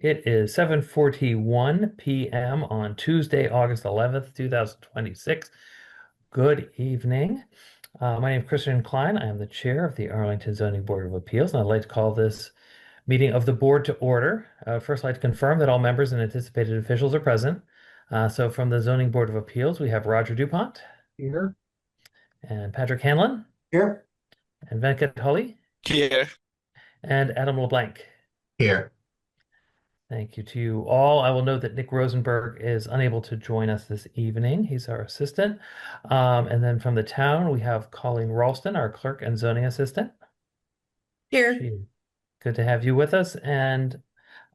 It is 7:41 p.m. on Tuesday, August 11th, 2026. Good evening. My name is Christian Klein. I am the chair of the Arlington Zoning Board of Appeals, and I'd like to call this meeting of the board to order. First, I'd like to confirm that all members and anticipated officials are present. So from the Zoning Board of Appeals, we have Roger DuPont Here. and Patrick Hanlon Here. and Venkat Tully Here. and Adam LeBlanc. Here. Thank you to you all. I will note that Nick Rosenberg is unable to join us this evening. He's our assistant. And then from the town, we have Colleen Ralston, our clerk and zoning assistant. Here. Good to have you with us. And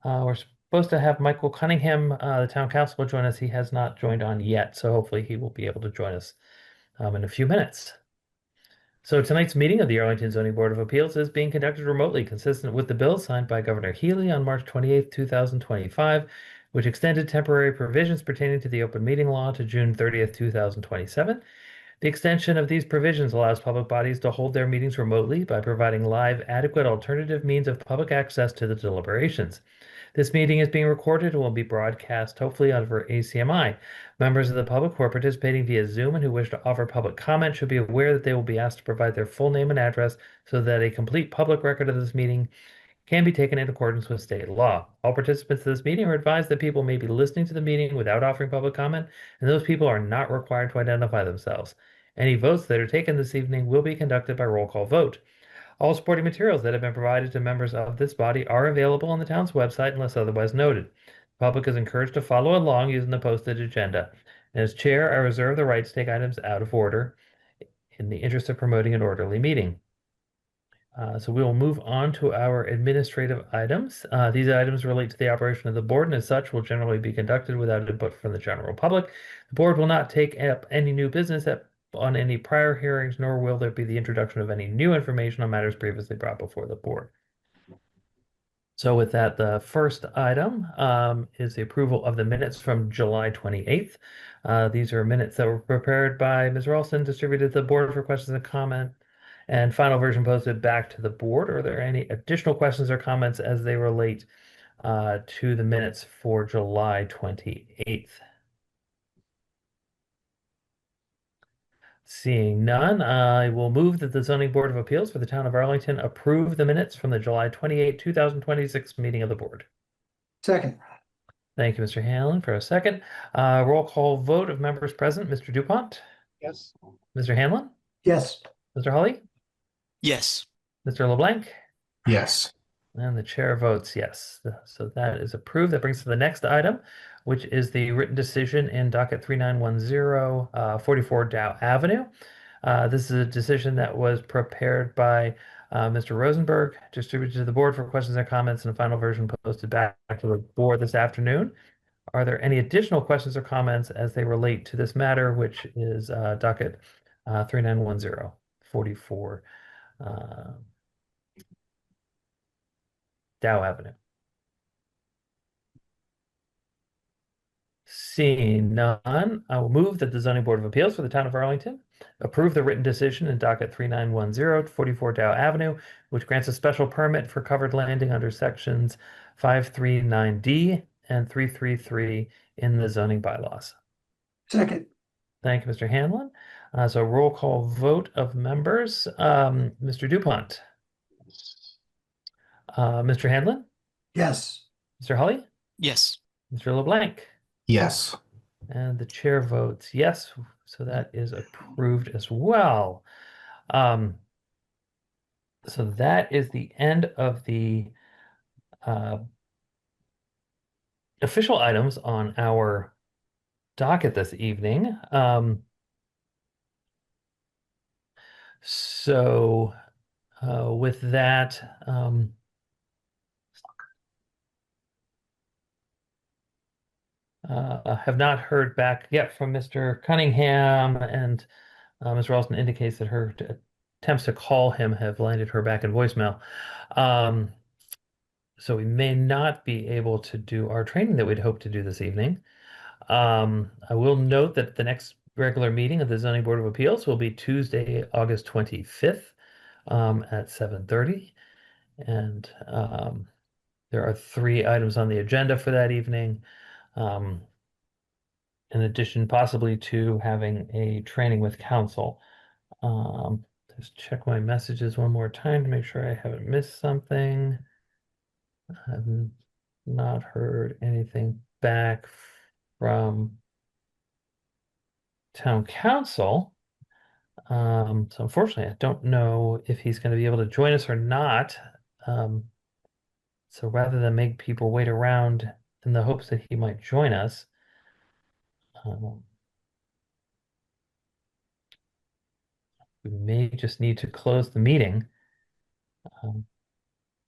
we're supposed to have Michael Cunningham, the town council, join us. He has not joined on yet, so hopefully he will be able to join us in a few minutes. So tonight's meeting of the Arlington Zoning Board of Appeals is being conducted remotely, consistent with the bill signed by Governor Healy on March 28, 2025, which extended temporary provisions pertaining to the open meeting law to June 30th, 2027. The extension of these provisions allows public bodies to hold their meetings remotely by providing live, adequate alternative means of public access to the deliberations. This meeting is being recorded and will be broadcast, hopefully, over ACMi. Members of the public who are participating via Zoom and who wish to offer public comment should be aware that they will be asked to provide their full name and address so that a complete public record of this meeting can be taken in accordance with state law. All participants of this meeting are advised that people may be listening to the meeting without offering public comment, and those people are not required to identify themselves. Any votes that are taken this evening will be conducted by roll call vote. All supporting materials that have been provided to members of this body are available on the town's website unless otherwise noted. The public is encouraged to follow along using the posted agenda. And as chair, I reserve the right to take items out of order in the interest of promoting an orderly meeting. So we will move on to our administrative items. These items relate to the operation of the board and as such will generally be conducted without input from the general public. The board will not take up any new business on any prior hearings, nor will there be the introduction of any new information on matters previously brought before the board. So with that, the first item is the approval of the minutes from July 28th. These are minutes that were prepared by Ms. Ralston, distributed to the board for questions and comment, and final version posted back to the board. Are there any additional questions or comments as they relate to the minutes for July 28th? Seeing none, I will move that the Zoning Board of Appeals for the Town of Arlington approve the minutes from the July 28, 2026 meeting of the board. Second. Thank you, Mr. Hanlon, for a second. Roll call vote of members present. Mr. DuPont? Yes. Mr. Hanlon? Yes. Mr. Holly? Yes. Mr. LeBlanc? Yes. And the chair votes yes. So that is approved. That brings us to the next item, which is the written decision in docket 3910, 44 Dow Avenue. This is a decision that was prepared by Mr. Rosenberg, distributed to the board for questions and comments, and a final version posted back to the board this afternoon. Are there any additional questions or comments as they relate to this matter, which is docket 3910, 44 Dow Avenue? Seeing none, I will move that the Zoning Board of Appeals for the Town of Arlington approve the written decision in docket 3910, 44 Dow Avenue, which grants a special permit for covered landing under sections 539D and 333 in the zoning bylaws. Second. Thank you, Mr. Hanlon. So roll call vote of members. Mr. DuPont. Mr. Hanlon? Yes. Mr. Holly? Yes. Mr. LeBlanc? Yes. And the chair votes yes, so that is approved as well. So that is the end of the official items on our docket this evening. So with that, I have not heard back yet from Mr. Cunningham, and Ms. Ralston indicates that her attempts to call him have landed her back in voicemail. So we may not be able to do our training that we'd hoped to do this evening. I will note that the next regular meeting of the Zoning Board of Appeals will be Tuesday, August 25th at 7:30. And There are 3 items on the agenda for that evening. In addition, possibly to having a training with council. Just check my messages one more time to make sure I haven't missed something. I've not heard anything back from town council. So unfortunately, I don't know if he's going to be able to join us or not. So rather than make people wait around in the hopes that he might join us, um, we may just need to close the meeting.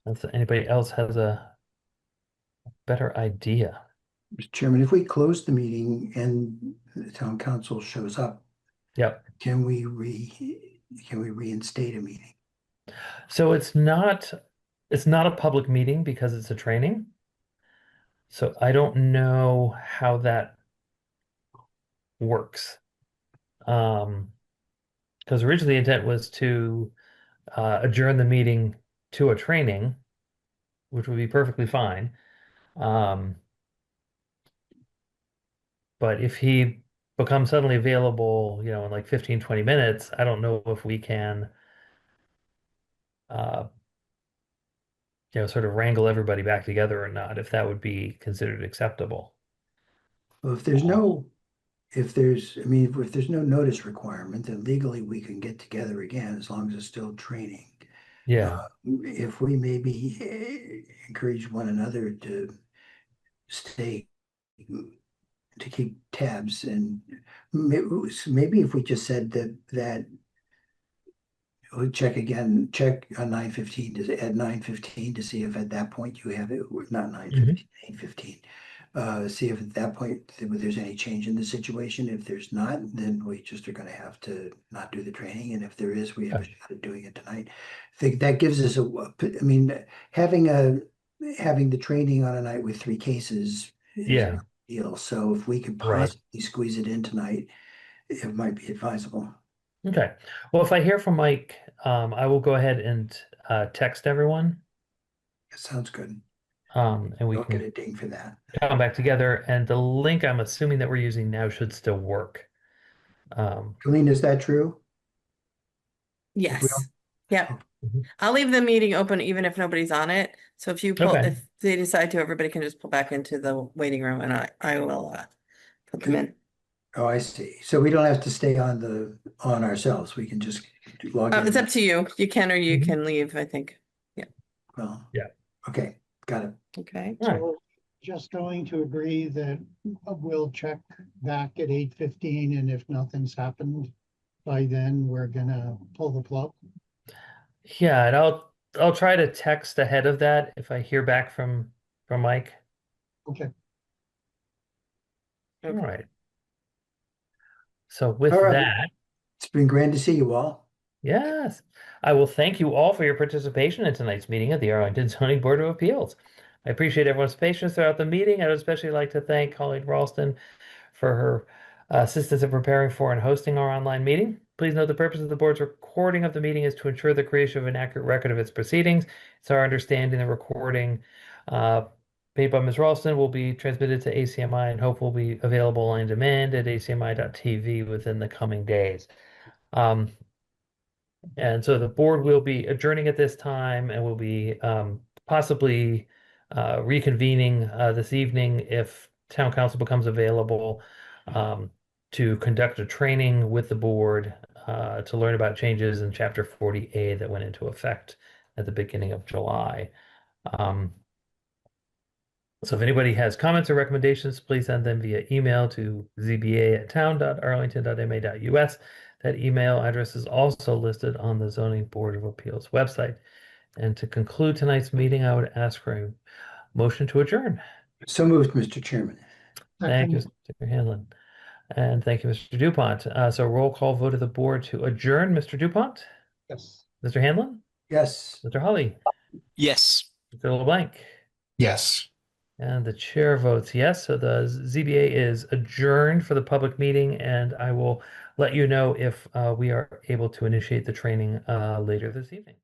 If anybody else has a better idea. Mr. Chairman, if we close the meeting and the town council shows up, Yep. can we reinstate a meeting? So it's not a public meeting because it's a training. So I don't know how that works. Because originally the intent was to adjourn the meeting to a training, which would be perfectly fine. But if he becomes suddenly available, in like 15, 20 minutes, I don't know if we can uh, sort of wrangle everybody back together or not, if that would be considered acceptable. Well, if there's no notice requirement, then legally we can get together again as long as it's still training. Yeah. If we maybe encourage one another to stay, to keep tabs, and maybe if we just said that we'll check on 9:15 at 9:15 to see if at that point you have it, not 9:15, 8:15. See if at that point there's any change in the situation. If there's not, then we just are going to have to not do the training. And if there is, we have a shot at doing it tonight. I think that gives us having the training on a night with 3 cases is Yeah. a big deal. So if we could Right. possibly squeeze it in tonight, it might be advisable. Okay. Well, if I hear from Mike, I will go ahead and text everyone, That sounds good. and we Don't get can a ding for that. come back together. And the link I'm assuming that we're using now should still work. Colleen, is that true? If we Yes. Yep. Mhm. I'll leave the meeting open even if nobody's on it. So Okay. if they decide to, everybody can just pull back into the waiting room and I will put them in. Oh, I see. So we don't have to stay on ourselves. We can just log in. It's up to you. You can or you Mhm. can leave, I think. Well, Yeah. okay, got it. Okay. All right. So just going to agree that we'll check back at 8:15, and if nothing's happened by then, we're gonna pull the plug. Yeah, and I'll try to text ahead of that if I hear back from Mike. Okay. All Okay. right. So with All right. that, It's been grand to see you all. yes, I will thank you all for your participation in tonight's meeting of the Arlington Zoning Board of Appeals. I appreciate everyone's patience throughout the meeting. I would especially like to thank Colleen Ralston for her assistance in preparing for and hosting our online meeting. Please note the purpose of the board's recording of the meeting is to ensure the creation of an accurate record of its proceedings. It's our understanding the recording made by Ms. Ralston will be transmitted to ACMi and hope will be available on demand at acmi.tv within the coming days. And so the board will be adjourning at this time and will be possibly reconvening this evening if town council becomes available to conduct a training with the board to learn about changes in Chapter 40A that went into effect at the beginning of July. So if anybody has comments or recommendations, please send them via email to zba@town.arlington.ma.us. That email address is also listed on the Zoning Board of Appeals website. And to conclude tonight's meeting, I would ask for a motion to adjourn. So moved, Mr. Chairman. Thank you, Mr. Hanlon. And thank you, Mr. Dupont. So roll call vote of the board to adjourn. Mr. Dupont, Yes. Mr. Hanlon, Yes. Mr. Holly, Yes. Mr. LeBlanc. Yes. And the chair votes yes. So the ZBA is adjourned for the public meeting, and I will let you know if we are able to initiate the training later this evening.